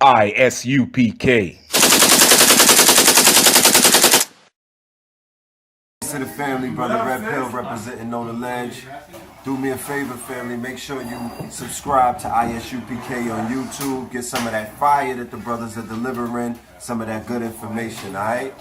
Isupk. To the family, brother Red Pill representing Know the Ledge. Do me a favor, family. Make sure you subscribe to Isupk on YouTube. Get some of that fire that the brothers are delivering. Some of that good information, alright?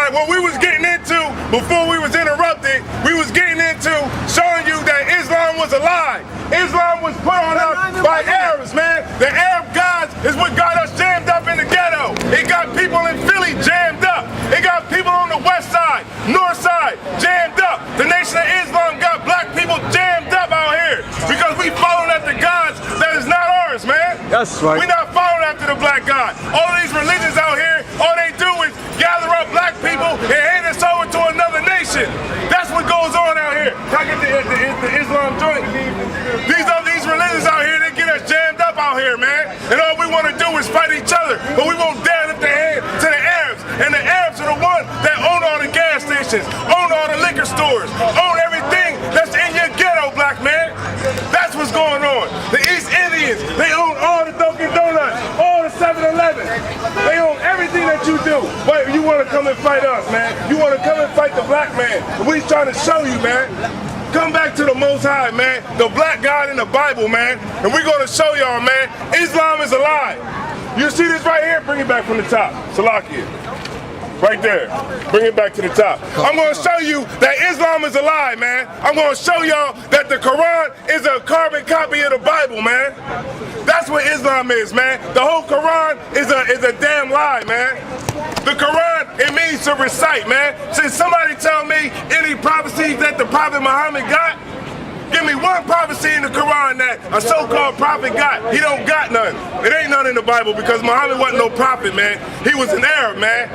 What we was getting into before we was interrupted, we was getting into showing you that Islam was a lie. Islam was put on us by Arabs, man. The Arab gods is what got us jammed up in the ghetto. It got people in Philly jammed up. It got people on the west side, north side, jammed up. The Nation of Islam got black people jammed up out here because we following after gods that is not ours, man. That's right. We not following after the black god. All of these religions out here, all they do is gather up black people and hand us over to another nation. That's what goes on out here. Can I get the Islam joint? These religions out here, they get us jammed up out here, man. And all we want to do is fight each other. But we won't dare lift the hand to the Arabs. And the Arabs are the ones that own all the gas stations, own all the liquor stores, own everything that's in your ghetto, black man. That's what's going on. The East Indians, they own all the Dunkin' Donuts, all the 7-Eleven. They own everything that you do. But you want to come and fight us, man. You want to come and fight the black man. We trying to show you, man. Come back to the Most High, man. The black God in the Bible, man. And we're going to show y'all, man, Islam is a lie. You see this right here? Bring it back from the top. Salakia. Right there. Bring it back to the top. I'm going to show you that Islam is a lie, man. I'm going to show y'all that the Quran is a carbon copy of the Bible, man. That's what Islam is, man. The whole Quran is a damn lie, man. The Quran, it means to recite, man. Since somebody tell me any prophecies that the Prophet Muhammad got, give me one prophecy in the Quran that a so-called prophet got. He don't got none. It ain't none in the Bible because Muhammad wasn't no prophet, man. He was an Arab, man.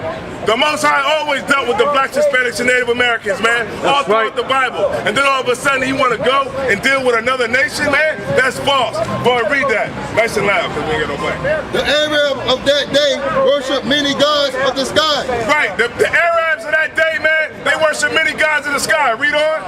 The Most High always dealt with the blacks, Hispanics, and Native Americans, man. All throughout the Bible. And then all of a sudden he want to go and deal with another nation, man? That's false. Boy, read that. Nice and loud because we ain't got no black. The Arab of that day worship many gods of the sky. Right. The Arabs of that day, man, they worship many gods in the sky. Read on.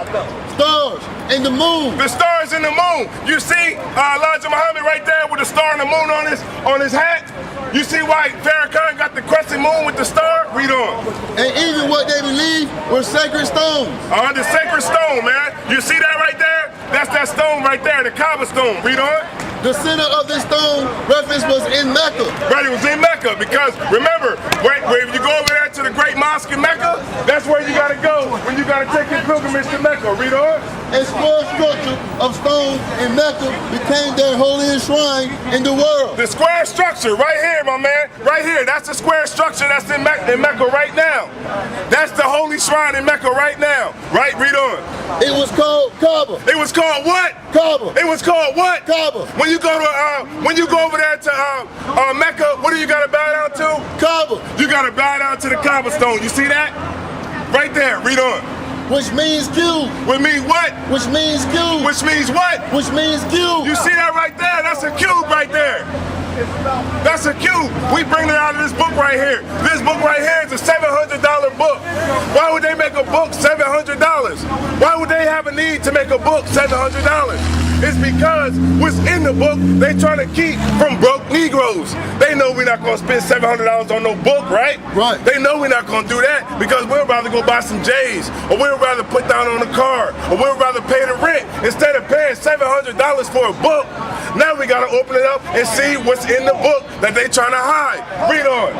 Stars and the moon. The stars and the moon. You see Elijah Muhammad right there with the star and the moon on his hat? You see why Farrakhan got the crescent moon with the star? Read on. And even what they believe were sacred stones. The sacred stone, man. You see that right there? That's that stone right there, the Kaaba stone. Read on. The center of this stone reference was in Mecca. Right, it was in Mecca because remember, if you go over there to the great mosque in Mecca, that's where you gotta go when you gotta take your pilgrimage to Mecca. Read on. A square structure of stone in Mecca became their holiest shrine in the world. The square structure, right here, my man, right here. That's the square structure that's in Mecca right now. That's the holy shrine in Mecca right now. Right, read on. It was called Kaaba. It was called what? Kaaba. It was called what? Kaaba. When you go over there to Mecca, what do you gotta bow down to? Kaaba. You gotta bow down to the Kaaba stone. You see that? Right there. Read on. Which means cube. Which means what? Which means cube. Which means what? Which means cube. You see that right there? That's a cube right there. That's a cube. We bring it out of this book right here. This book right here is a $700 book. Why would they make a book $700? Why would they have a need to make a book $700? It's because what's in the book, they trying to keep from broke Negroes. They know we're not going to spend $700 on no book, right? Right. They know we're not going to do that because we'd rather go buy some J's, or we'd rather put down on a car, or we'd rather pay the rent instead of paying $700 for a book. Now we got to open it up and see what's in the book that they trying to hide. Read on.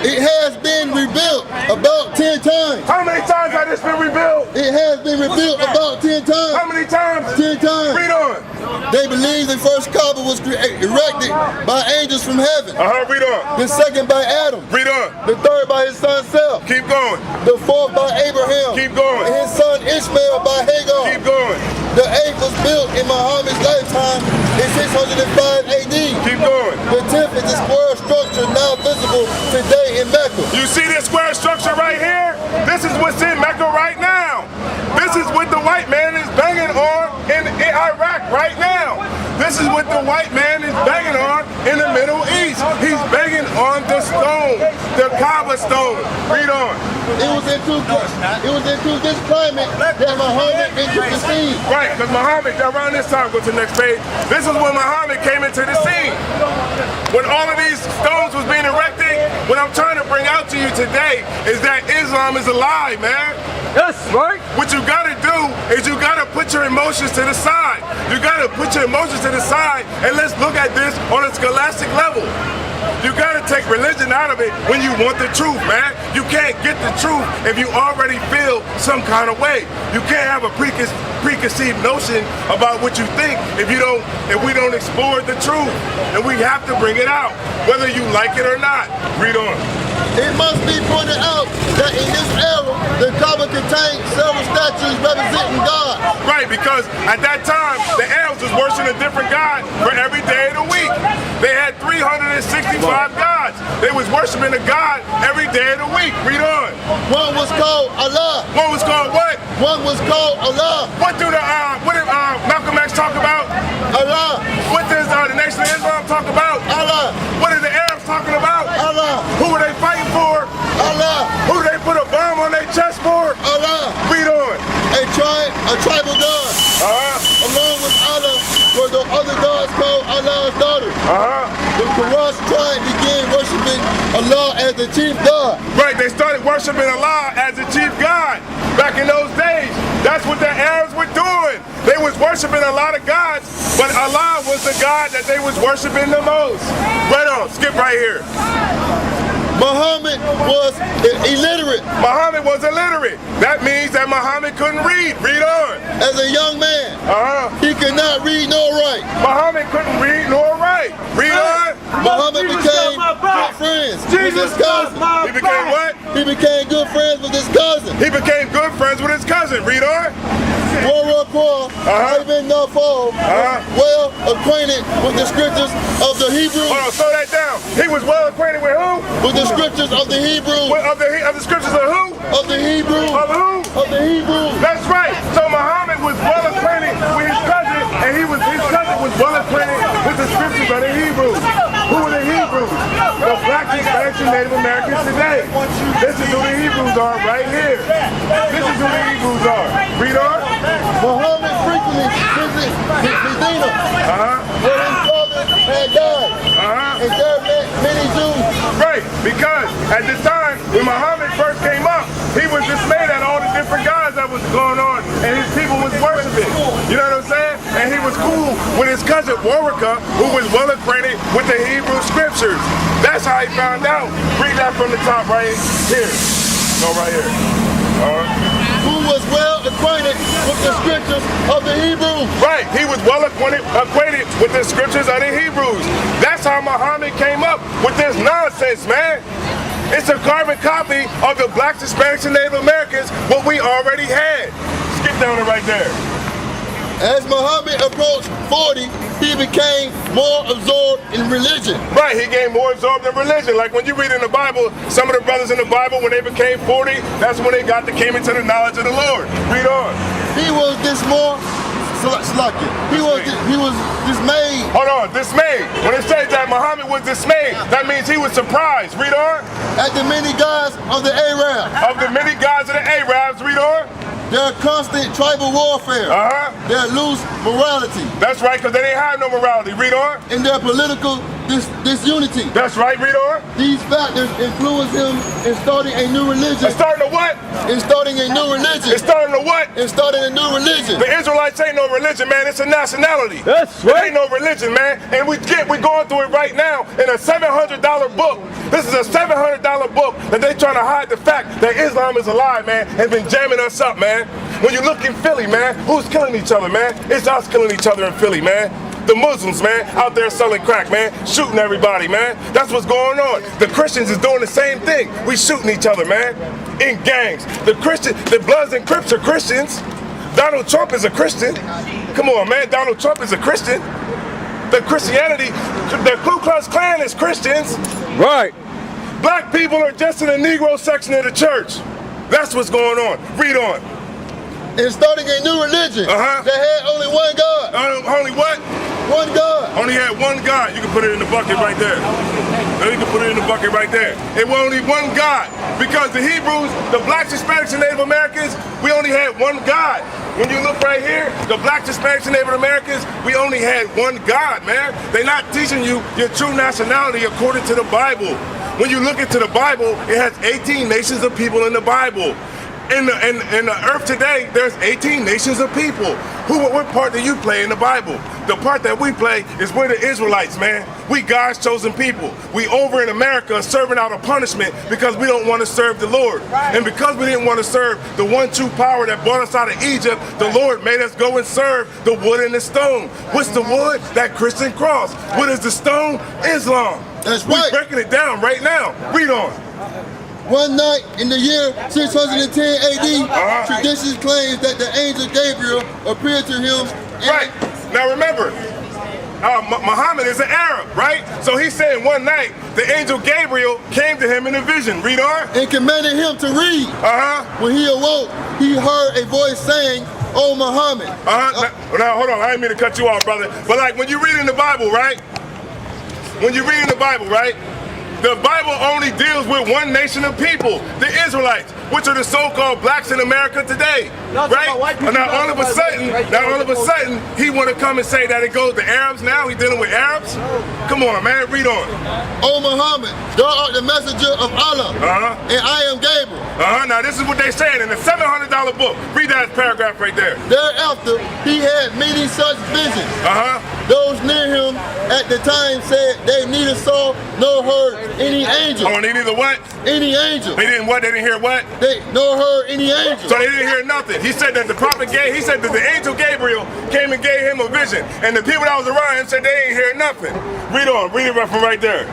It has been rebuilt about 10 times. How many times has this been rebuilt? It has been rebuilt about 10 times. How many times? 10 times. Read on. They believe the first Kaaba was erected by angels from heaven. Read on. The second by Adam. Read on. The third by his son Seth. Keep going. The fourth by Abraham. Keep going. And his son Ishmael by Hagar. Keep going. The eighth was built in Muhammad's lifetime in 605 AD. Keep going. The 10th is a square structure now visible today in Mecca. You see this square structure right here? This is what's in Mecca right now. This is what the white man is banging on in Iraq right now. This is what the white man is banging on in the Middle East. He's banging on the stone, the Kaaba stone. Read on. It was into this climate that Muhammad entered the scene. Right, because Muhammad, around this time, go to the next page. This is when Muhammad came into the scene. When all of these stones was being erected, what I'm trying to bring out to you today is that Islam is alive, man. Yes, right? What you gotta do is you gotta put your emotions to the side. You gotta put your emotions to the side and let's look at this on a scholastic level. You gotta take religion out of it when you want the truth, man. You can't get the truth if you already feel some kind of way. You can't have a preconceived notion about what you think if we don't explore the truth. And we have to bring it out, whether you like it or not. Read on. It must be pointed out that in this era, the Kaaba contained several statues representing God. Right, because at that time, the Arabs was worshiping a different God for every day of the week. They had 365 gods. They was worshiping a God every day of the week. Read on. One was called Allah. One was called what? One was called Allah. What did Malcolm X talk about? Allah. What does the Nation of Islam talk about? Allah. What are the Arabs talking about? Allah. Who are they fighting for? Allah. Who do they put a bomb on their chest for? Allah. Read on. A tribal god. Along with Allah were the other gods called Allah's daughters. The Quraysh tribe began worshiping Allah as the chief god. Right, they started worshiping Allah as the chief god. Back in those days, that's what the Arabs were doing. They was worshiping a lot of gods, but Allah was the God that they was worshiping the most. Right on, skip right here. Muhammad was illiterate. Muhammad was illiterate. That means that Muhammad couldn't read. Read on. As a young man, he could not read nor write. Muhammad couldn't read nor write. Read on. Muhammad became good friends with his cousin. He became what? He became good friends with his cousin. He became good friends with his cousin. Read on. Ibn Nafal, well acquainted with the scriptures of the Hebrews. Hold on, slow that down. He was well acquainted with who? With the scriptures of the Hebrews. Of the scriptures of who? Of the Hebrews. Of who? Of the Hebrews. That's right. So Muhammad was well acquainted with his cousin, and his cousin was well acquainted with the scriptures of the Hebrews. Who are the Hebrews? The black expansion Native Americans today. This is who the Hebrews are right here. This is who the Hebrews are. Read on. Muhammad frequently visited Medina, where his father had died, and there met many Jews. Right, because at the time when Muhammad first came up, he was dismayed at all the different gods that was going on, and his people was worshiping. You know what I'm saying? And he was cool with his cousin Warwica, who was well acquainted with the Hebrew scriptures. That's how he found out. Read that from the top right here. Go right here. Who was well acquainted with the scriptures of the Hebrews. Right, he was well acquainted with the scriptures of the Hebrews. That's how Muhammad came up with this nonsense, man. It's a carbon copy of the blacks, Hispanics, and Native Americans, what we already had. Skip down it right there. As Muhammad approached 40, he became more absorbed in religion. Right, he became more absorbed in religion. Like when you read in the Bible, some of the brothers in the Bible, when they became 40, that's when they came into the knowledge of the Lord. Read on. He was dismayed. Hold on, dismayed. When it says that Muhammad Muhammad was dismayed. That means he was surprised. Read on. At the many gods of the Arabs. Of the many gods of the Arabs. Read on. Their constant tribal warfare. Their loose morality. That's right, because they didn't have no morality. Read on. And their political disunity. That's right. Read on. These factors influence him in starting a new religion. And starting to what? In starting a new religion. And starting to what? In starting a new religion. The Israelites ain't no religion, man. It's a nationality. That's right. It ain't no religion, man. And we're going through it right now in a $700 book. This is a $700 book that they trying to hide the fact that Islam is alive, man, and been jamming us up, man. When you look in Philly, man, who's killing each other, man? It's us killing each other in Philly, man. The Muslims, man, out there selling crack, man, shooting everybody, man. That's what's going on. The Christians is doing the same thing. We shooting each other, man, in gangs. The Bloods and Crips are Christians. Donald Trump is a Christian. Come on, man, Donald Trump is a Christian. The Christianity, the Ku Klux Klan is Christians. Right. Black people are just in the Negro section of the church. That's what's going on. Read on. And starting a new religion that had only one God. Only what? One God. Only had one God. You can put it in the bucket right there. You can put it in the bucket right there. It was only one God. Because the Hebrews, the blacks, Hispanics, and Native Americans, we only had one God. When you look right here, the blacks, Hispanics, and Native Americans, we only had one God, man. They're not teaching you your true nationality according to the Bible. When you look into the Bible, it has 18 nations of people in the Bible. In the earth today, there's 18 nations of people. What part do you play in the Bible? The part that we play is we're the Israelites, man. We God's chosen people. We over in America serving out a punishment because we don't want to serve the Lord. And because we didn't want to serve the one true power that brought us out of Egypt, the Lord made us go and serve the wood and the stone. What's the wood? That Christian cross. What is the stone? Islam. That's right. We're breaking it down right now. Read on. One night in the year 610 AD, tradition claims that the angel Gabriel appeared to him. Right. Now remember, Muhammad is an Arab, right? So he's saying one night the angel Gabriel came to him in a vision. Read on. And commanded him to read. When he awoke, he heard a voice saying, "Oh, Muhammad." Now hold on, I didn't mean to cut you off, brother. But like when you read in the Bible, right? When you read in the Bible, right? The Bible only deals with one nation of people, the Israelites, which are the so-called blacks in America today, right? Now all of a sudden, he want to come and say that it goes to Arabs now. He dealing with Arabs? Come on, man, read on. "Oh, Muhammad, thou art the messenger of Allah, and I am Gabriel." Now this is what they saying in the $700 book. Read that paragraph right there. Thereafter, he had many such visions. Those near him at the time said they neither saw nor heard any angel. Oh, and they neither what? Any angel. They didn't what? They didn't hear what? They nor heard any angel. So they didn't hear nothing. He said that he said that the angel Gabriel came and gave him a vision. And the people that was around him said they ain't hear nothing. Read on. Read it from right there.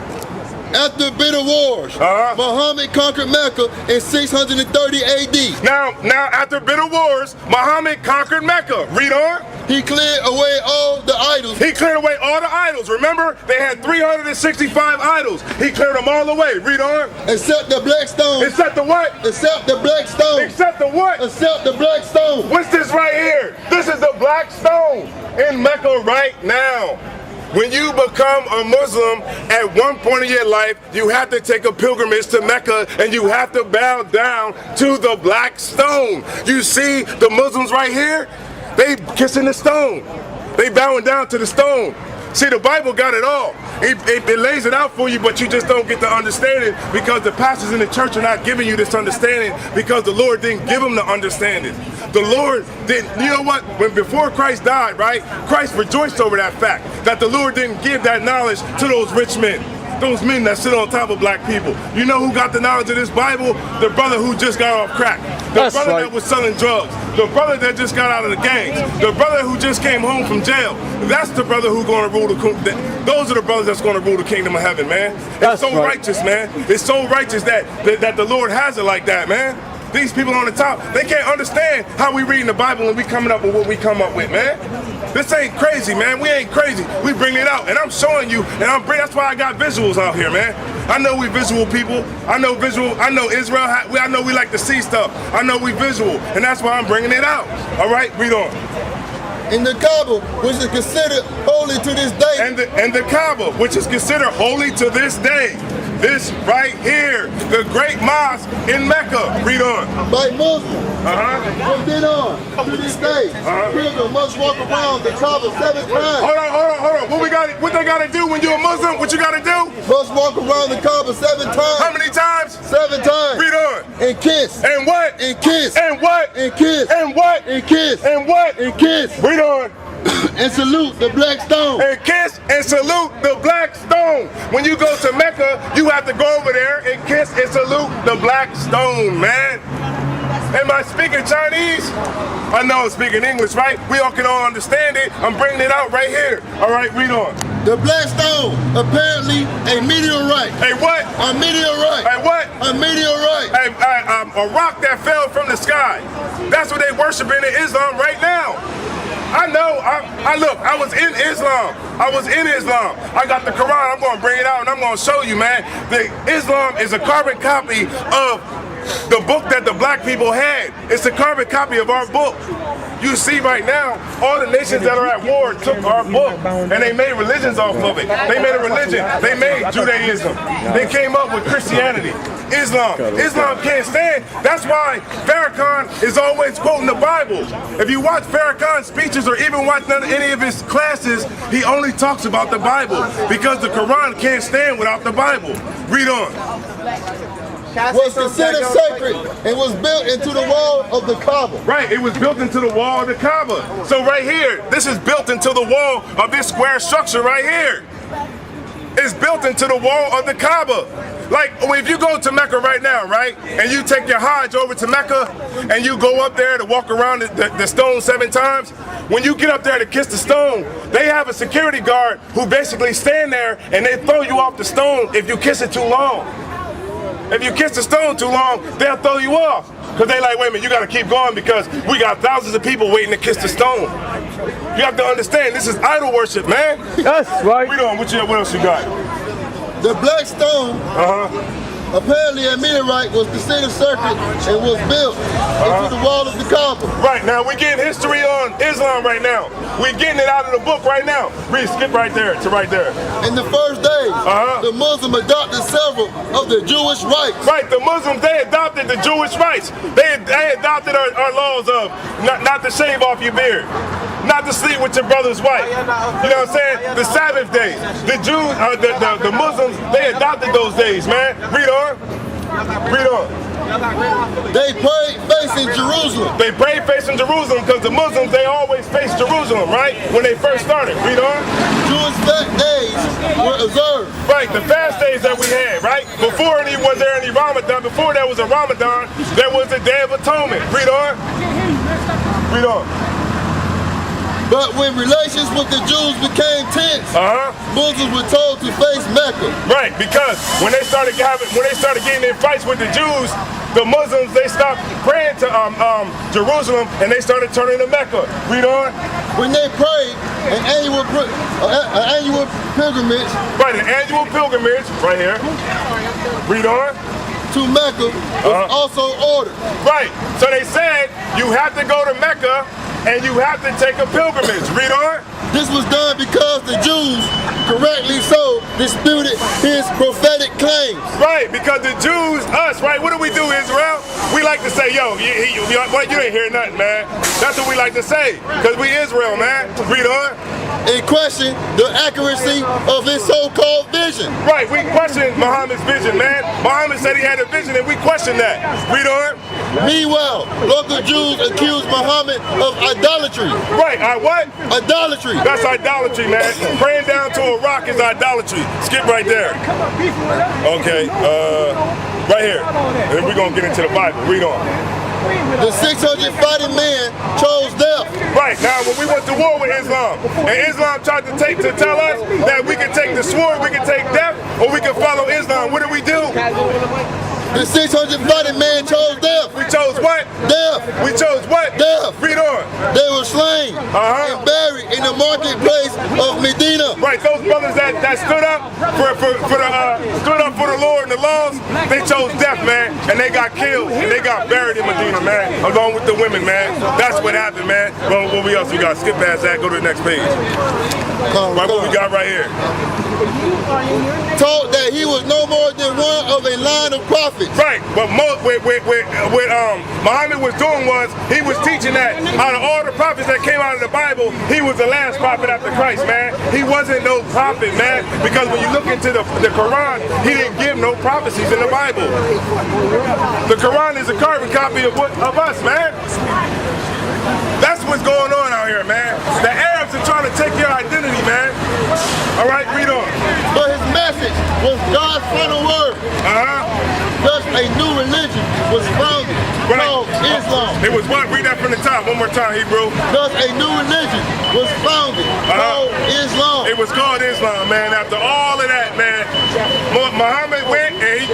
After bitter wars, Muhammad conquered Mecca in 630 AD. Now after bitter wars, Muhammad conquered Mecca. Read on. He cleared away all the idols. He cleared away all the idols. Remember, they had 365 idols. He cleared them all away. Read on. Except the black stone. Except the what? Except the black stone. Except the what? Except the black stone. What's this right here? This is the black stone in Mecca right now. When you become a Muslim, at one point in your life, you have to take a pilgrimage to Mecca and you have to bow down to the black stone. You see the Muslims right here? They kissing the stone. They bowing down to the stone. See, the Bible got it all. It lays it out for you, but you just don't get the understanding because the pastors in the church are not giving you this understanding because the Lord didn't give them the understanding. The Lord didn't, you know what? Before Christ died, right? Christ rejoiced over that fact that the Lord didn't give that knowledge to those rich men. Those men that sit on top of black people. You know who got the knowledge of this Bible? The brother who just got off crack. The brother that was selling drugs. The brother that just got out of the gangs. The brother who just came home from jail. That's the brother who's going to rule those are the brothers that's going to rule the kingdom of heaven, man. It's so righteous, man. It's so righteous that the Lord has it like that, man. These people on the top, they can't understand how we reading the Bible and we coming up with what we come up with, man. This ain't crazy, man. We ain't crazy. We bring it out, and I'm showing you, and that's why I got visuals out here, man. I know we visual people. I know Israel. I know we like to see stuff. I know we visual, and that's why I'm bringing it out. All right, read on. In the Kaaba, which is considered holy to this day. And the Kaaba, which is considered holy to this day. This right here, the great mosque in Mecca. Read on. By Muslims. From then on to this day, pilgrims must walk around the Kaaba 7 times. Hold on. What they gotta do when you're a Muslim? What you gotta do? Must walk around the Kaaba 7 times. How many times? 7 times. Read on. And kiss. And what? And kiss. And what? And kiss. And what? And kiss. And what? And kiss. Read on. And salute the black stone. And kiss and salute the black stone. When you go to Mecca, you have to go over there and kiss and salute the black stone, man. Am I speaking Chinese? I know I'm speaking English, right? We all can all understand it. I'm bringing it out right here. All right, read on. The black stone, apparently a meteorite. Hey, what? A meteorite. Hey, what? A meteorite. A rock that fell from the sky. That's what they worshiping in Islam right now. I know, look, I was in Islam. I got the Quran, I'm gonna bring it out and I'm gonna show you, man. Islam is a carbon copy of the book that the black people had. It's a carbon copy of our book. You see right now, all the nations that are at war took our book and they made religions off of it. They made a religion. They made Judaism. They came up with Christianity. Islam can't stand. That's why Farrakhan is always quoting the Bible. If you watch Farrakhan's speeches or even watch any of his classes, he only talks about the Bible because the Quran can't stand without the Bible. Read on. Was considered sacred and was built into the wall of the Kaaba. Right, it was built into the wall of the Kaaba. So right here, this is built into the wall of this square structure right here. It's built into the wall of the Kaaba. Like, if you go to Mecca right now, right, and you take your Hajj over to Mecca, and you go up there to walk around the stone 7 times, when you get up there to kiss the stone, they have a security guard who basically stand there, and they throw you off the stone if you kiss it too long. If you kiss the stone too long, they'll throw you off. Because they like, wait a minute, you got to keep going because we got thousands of people waiting to kiss the stone. You have to understand, this is idol worship, man. That's right. Read on, what else you got? The black stone, apparently a meteorite, was considered sacred and was built into the wall of the Kaaba. Right, now we're getting history on Islam right now. We're getting it out of the book right now. Read, skip right there to right there. In the first days, the Muslims adopted several of the Jewish rites. Right, the Muslims, they adopted the Jewish rights. They adopted our laws of not to shave off your beard, not to sleep with your brother's wife. You know what I'm saying? The Sabbath days. The Jews, the Muslims, they adopted those days, man. Read on. Read on. They prayed facing Jerusalem. They prayed facing Jerusalem because the Muslims, they always face Jerusalem, right? When they first started. Read on. Jewish fast days were observed. Right, the fast days that we had, right? Before was there any Ramadan, before there was a Ramadan, there was the Day of Atonement. Read on. Read on. But when relations with the Jews became tense, Muslims were told to face Mecca. Right, because when they started getting in fights with the Jews, the Muslims, they stopped praying to Jerusalem and they started turning to Mecca. Read on. When they prayed, an annual pilgrimage. Right, an annual pilgrimage, right here. Read on. To Mecca was also ordered. Right, so they said you have to go to Mecca and you have to take a pilgrimage. Read on. This was done because the Jews, correctly so, disputed his prophetic claims. Right, because the Jews, us, right, what do we do, Israel? We like to say, yo, you ain't hear nothing, man. That's what we like to say, because we Israel, man. Read on. And question the accuracy of his so-called vision. Right, we question Muhammad's vision, man. Muhammad said he had a vision and we question that. Read on. Meanwhile, local Jews accused Muhammad of idolatry. Right, what? Idolatry. That's idolatry, man. Praying down to a rock is idolatry. Skip right there. Okay, right here. And we're going to get into the Bible. Read on. The 600 fighting men chose death. Right, now when we went to war with Islam, and Islam tried to tell us that we can take the sword, we can take death, or we can follow Islam, what do we do? The 600 fighting men chose death. We chose what? Death. We chose what? Death. Read on. They were slain and buried in the marketplace of Medina. Right, those brothers that stood up for the Lord and the laws, they chose death, man, and they got killed, and they got buried in Medina, man, along with the women, man. That's what happened, man. Well, what else we got? Skip past that, go to the next page. Right, what we got right here? Told that he was no more than one of a line of prophets. Right, but what Muhammad was doing was, he was teaching that out of all the prophets that came out of the Bible, he was the last prophet after Christ, man. He wasn't no prophet, man, because when you look into the Quran, he didn't give no prophecies in the Bible. The Quran is a carbon copy of us, man. That's what's going on out here, man. The Arabs are trying to take your identity, man. All right, read on. But his message was God's final word. Thus a new religion was founded, called Islam. It was what? Read that from the top. One more time, Hebrew. Thus a new religion was founded, called Islam. It was called Islam, man. After all of that, man, Muhammad went and he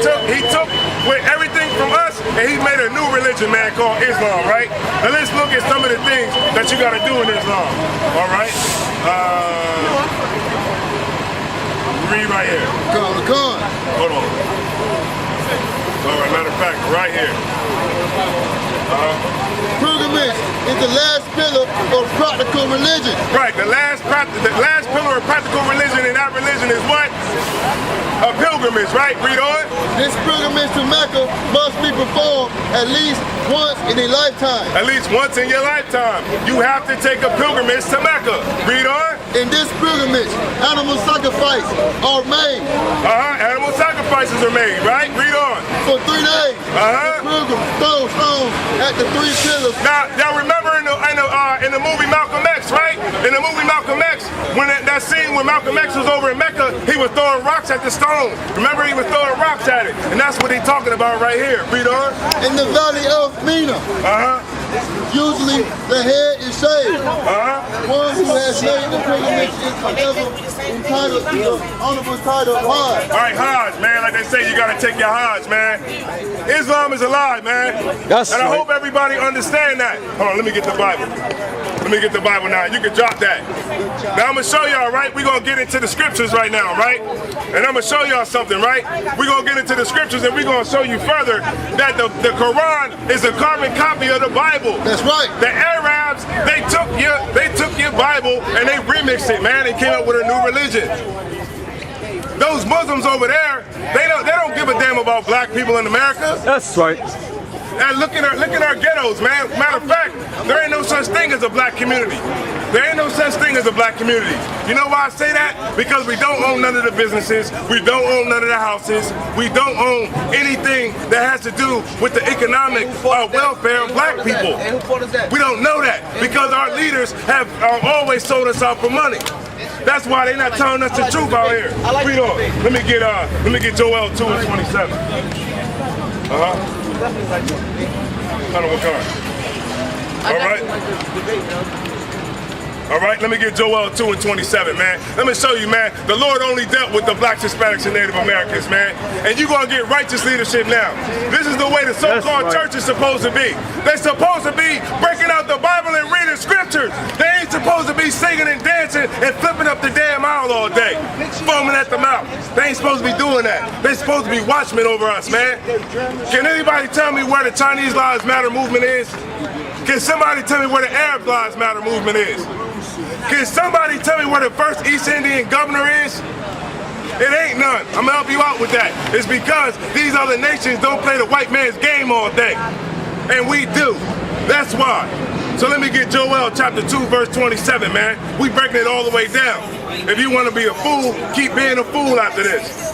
took with everything from us and he made a new religion, man, called Islam, right? Now let's look at some of the things that you got to do in Islam, all right? Read right here. Hold on. All right, matter of fact, right here. Pilgrimage is the last pillar of practical religion. Right, the last pillar of practical religion, and that religion is what? A pilgrimage, right? Read on. This pilgrimage to Mecca must be performed at least once in a lifetime. At least once in your lifetime. You have to take a pilgrimage to Mecca. Read on. In this pilgrimage, animal sacrifices are made. Animal sacrifices are made, right? Read on. For 3 days, the pilgrim throws stones at the 3 pillars. Now remember in the movie Malcolm X, right? In the movie Malcolm X, when that scene when Malcolm X was over in Mecca, he was throwing rocks at the stone. Remember, he was throwing rocks at it, and that's what he's talking about right here. Read on. In the valley of Mina. Usually the head is shaved. One who has made the pilgrimage is forever entitled to the honorable title of Hajj. All right, Hajj, man. Like they say, you gotta take your Hajj, man. Islam is a lie, man. And I hope everybody understand that. Hold on, let me get the Bible. Let me get the Bible now. You can drop that. Now I'm gonna show y'all, right? We're gonna get into the scriptures right now, right? And I'm gonna show y'all something, right? We're gonna get into the scriptures and we're gonna show you further that the Quran is a carbon copy of the Bible. That's right. The Arabs, they took your Bible and they remixed it, man. They came up with a new religion. Those Muslims over there, they don't give a damn about black people in America. That's right. And look at our ghettos, man. Matter of fact, there ain't no such thing as a black community. There ain't no such thing as a black community. You know why I say that? Because we don't own none of the businesses. We don't own none of the houses. We don't own anything that has to do with the economic welfare of black people. We don't know that because our leaders have always sold us out for money. That's why they're not telling us the truth out here. Read on. Let me get Joel 2:27. Hold on, what car? All right, let me get Joel 2:27, man. Let me show you, man. The Lord only dealt with the blacks, Hispanics, and Native Americans, man. And you're gonna get righteous leadership now. This is the way the so-called church is supposed to be. They're supposed to be breaking out the Bible and reading scriptures. They ain't supposed to be singing and dancing and flipping up the damn aisle all day, foaming at the mouth. They ain't supposed to be doing that. They're supposed to be watchmen over us, man. Can anybody tell me where the Chinese Lives Matter movement is? Can somebody tell me where the Arab Lives Matter movement is? Can somebody tell me where the first East Indian governor is? It ain't none. I'm gonna help you out with that. It's because these other nations don't play the white man's game all day. And we do. That's why. So let me get Joel chapter 2, verse 27, man. We breaking it all the way down. If you want to be a fool, keep being a fool after this.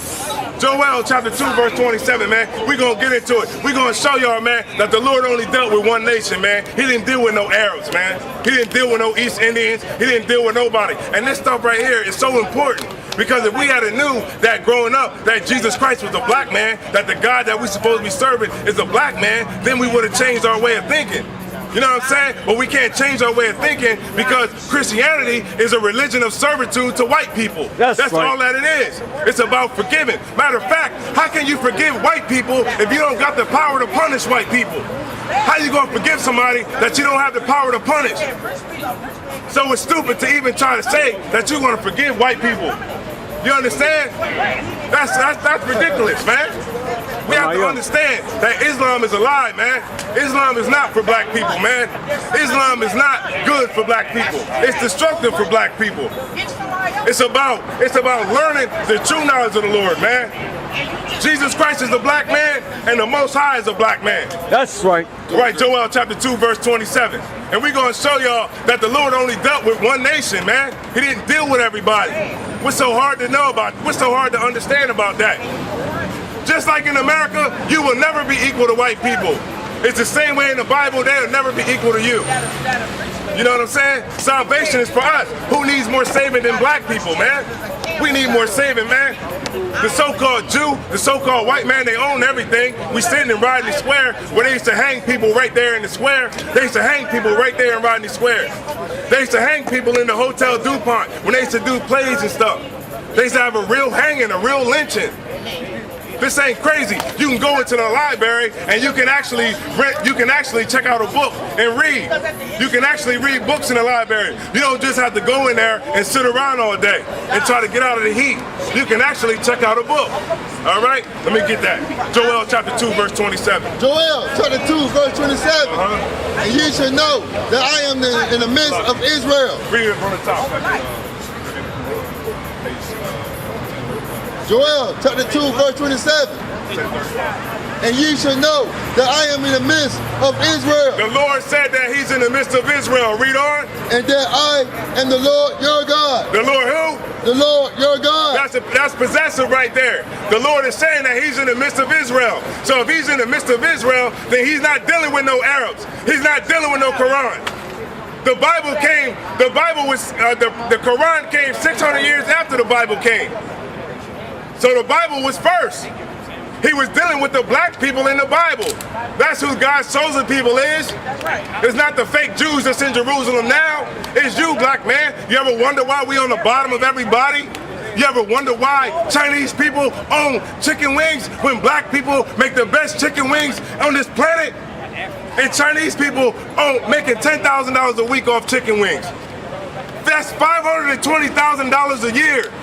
Joel chapter 2, verse 27, man. We're going to get into it. We're going to show y'all, man, that the Lord only dealt with one nation, man. He didn't deal with no Arabs, man. He didn't deal with no East Indians. He didn't deal with nobody. And this stuff right here is so important. Because if we had knew that growing up that Jesus Christ was a black man, that the God that we're supposed to be serving is a black man, then we would have changed our way of thinking. You know what I'm saying? But we can't change our way of thinking because Christianity is a religion of servitude to white people. That's right. All that it is. It's about forgiving. Matter of fact, how can you forgive white people if you don't got the power to punish white people? How you gonna forgive somebody that you don't have the power to punish? So it's stupid to even try to say that you're gonna forgive white people. You understand? That's ridiculous, man. We have to understand that Islam is a lie, man. Islam is not for black people, man. Islam is not good for black people. It's destructive for black people. It's about learning the true knowledge of the Lord, man. Jesus Christ is the black man, and the Most High is a black man. That's right. Right, Joel chapter 2, verse 27. And we're going to show y'all that the Lord only dealt with one nation, man. He didn't deal with everybody. What's so hard to know about? What's so hard to understand about that? Just like in America, you will never be equal to white people. It's the same way in the Bible, they'll never be equal to you. You know what I'm saying? Salvation is for us. Who needs more saving than black people, man? We need more saving, man. The so-called Jew, the so-called white man, they own everything. We sitting in Rodney Square where they used to hang people right there in the square. They used to hang people right there in Rodney Square. They used to hang people in the Hotel DuPont when they used to do plays and stuff. They used to have a real hanging, a real lynching. This ain't crazy. You can go into the library and you can actually check out a book and read. You can actually read books in the library. You don't just have to go in there and sit around all day and try to get out of the heat. You can actually check out a book. All right? Let me get that. Joel chapter 2, verse 27. Joel chapter 2, verse 27. And ye shall know that I am in the midst of Israel. Read it from the top. Joel chapter 2, verse 27. And ye shall know that I am in the midst of Israel. The Lord said that he's in the midst of Israel. Read on. And that I am the Lord your God. The Lord who? The Lord your God. That's possessive right there. The Lord is saying that he's in the midst of Israel. So if he's in the midst of Israel, then he's not dealing with no Arabs. He's not dealing with no Quran. The Bible came, the Quran came 600 years after the Bible came. So the Bible was first. He was dealing with the black people in the Bible. That's who God's chosen people is. It's not the fake Jews that's in Jerusalem now. It's you, black man. You ever wonder why we on the bottom of everybody? You ever wonder why Chinese people own chicken wings when black people make the best chicken wings on this planet? And Chinese people own making $10,000 a week off chicken wings. That's $520,000 a year.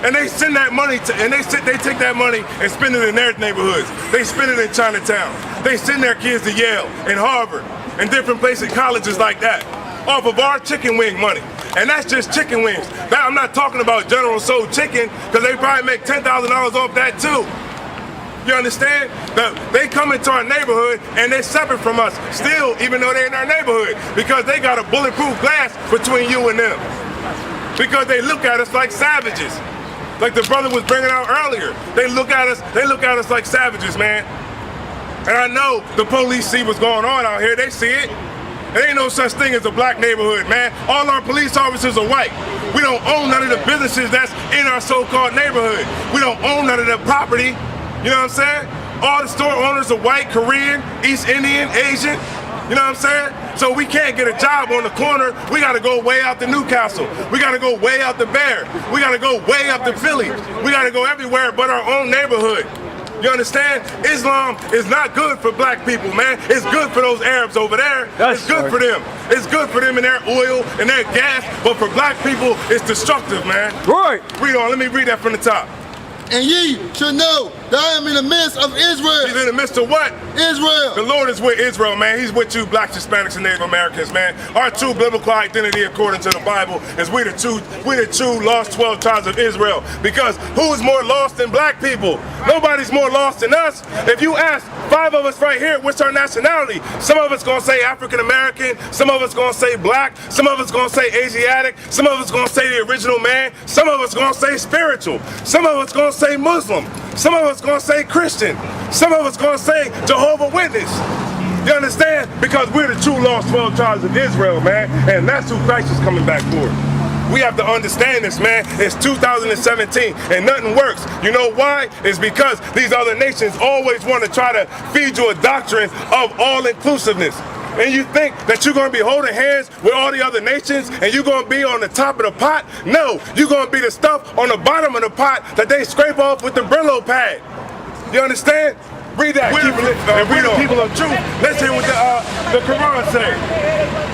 And they send that money they take that money and spend it in their neighborhoods. They spend it in Chinatown. They send their kids to Yale and Harvard and different places, colleges like that, off of our chicken wing money. And that's just chicken wings. Now, I'm not talking about General Tso chicken, because they probably make $10,000 off that too. You understand? They come into our neighborhood and they're separate from us still, even though they're in our neighborhood, because they got a bulletproof glass between you and them. Because they look at us like savages. Like the brother was bringing out earlier. They look at us like savages, man. And I know the police see what's going on out here. They see it. There ain't no such thing as a black neighborhood, man. All our police officers are white. We don't own none of the businesses that's in our so-called neighborhood. We don't own none of the property. You know what I'm saying? All the store owners are white, Korean, East Indian, Asian. You know what I'm saying? So we can't get a job on the corner. We got to go way out to Newcastle. We got to go way out to Bear. We got to go way up to Philly. We got to go everywhere but our own neighborhood. You understand? Islam is not good for black people, man. It's good for those Arabs over there. It's good for them. It's good for them and their oil and their gas. But for black people, it's destructive, man. Right. Read on. Let me read that from the top. And ye should know that I am in the midst of Israel. He's in the midst of what? Israel. The Lord is with Israel, man. He's with you, blacks, Hispanics, and Native Americans, man. Our true biblical identity, according to the Bible, is we the true lost 12 tribes of Israel. Because who is more lost than black people? Nobody's more lost than us. If you ask 5 of us right here, what's our nationality? Some of us gonna say African American. Some of us gonna say black. Some of us gonna say Asiatic. Some of us gonna say the original man. Some of us gonna say spiritual. Some of us gonna say Muslim. Some of us gonna say Christian. Some of us gonna say Jehovah Witness. You understand? Because we're the true lost 12 tribes of Israel, man. And that's who Christ is coming back for. We have to understand this, man. It's 2017 and nothing works. You know why? It's because these other nations always want to try to feed you a doctrine of all-inclusiveness. And you think that you're going to be holding hands with all the other nations and you're going to be on the top of the pot? No, you're going to be the stuff on the bottom of the pot that they scrape off with the Brillo pad. You understand? Read that. We're the people of truth. Let's hear what the Quran said.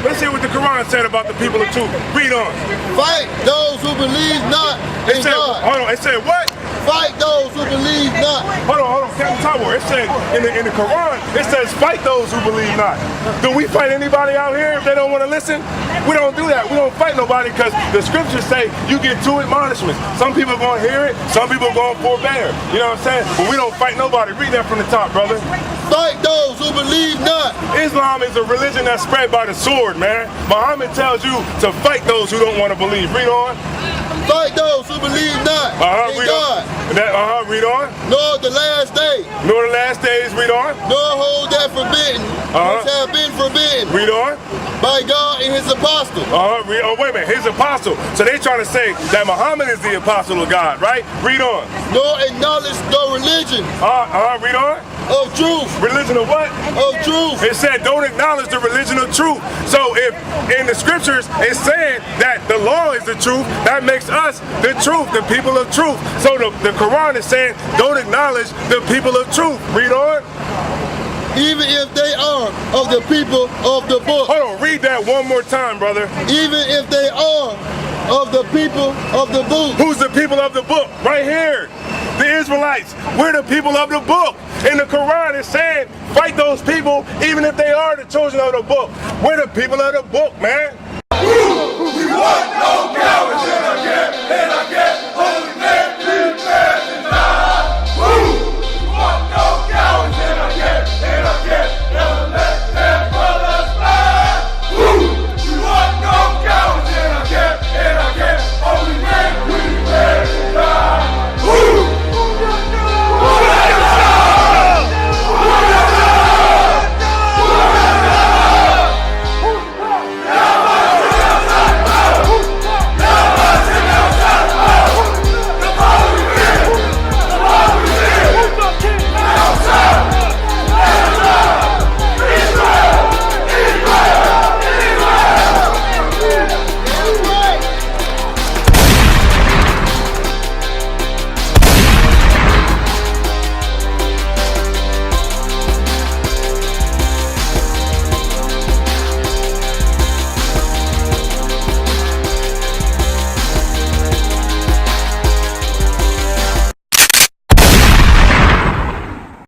Let's hear what the Quran said about the people of truth. Read on. Fight those who believe not in God. Hold on, it said what? Fight those who believe not. Hold on, Captain Tower. It said in the Quran, it says fight those who believe not. Do we fight anybody out here if they don't want to listen? We don't do that. We don't fight nobody because the scriptures say you get 2 admonishments. Some people are going to hear it, some people are going to forbear. You know what I'm saying? But we don't fight nobody. Read that from the top, brother. Fight those who believe not. Islam is a religion that's spread by the sword, man. Muhammad tells you to fight those who don't want to believe. Read on. Fight those who believe not in read God. On. Read on. Nor the last day. Nor the last days. Read on. Nor hold that forbidden, which have been forbidden. Read on. By God and his apostle. Wait a minute, his apostle. So they trying to say that Muhammad is the apostle of God, right? Read on. Nor acknowledge the religion. Read on. Of truth. Religion of what? Of truth. It said don't acknowledge the religion of truth. So if in the scriptures it's saying that the law is the truth, that makes us the truth, the people of truth. So the Quran is saying don't acknowledge the people of truth. Read on. Even if they are of the people of the book. Hold on, read that one more time, brother. Even if they are of the people of the book. Who's the people of the book? Right here. The Israelites. We're the people of the book. In the Quran, it's saying, fight those people, even if they are the children of the book. We're the people of the book, man. We want no cowards.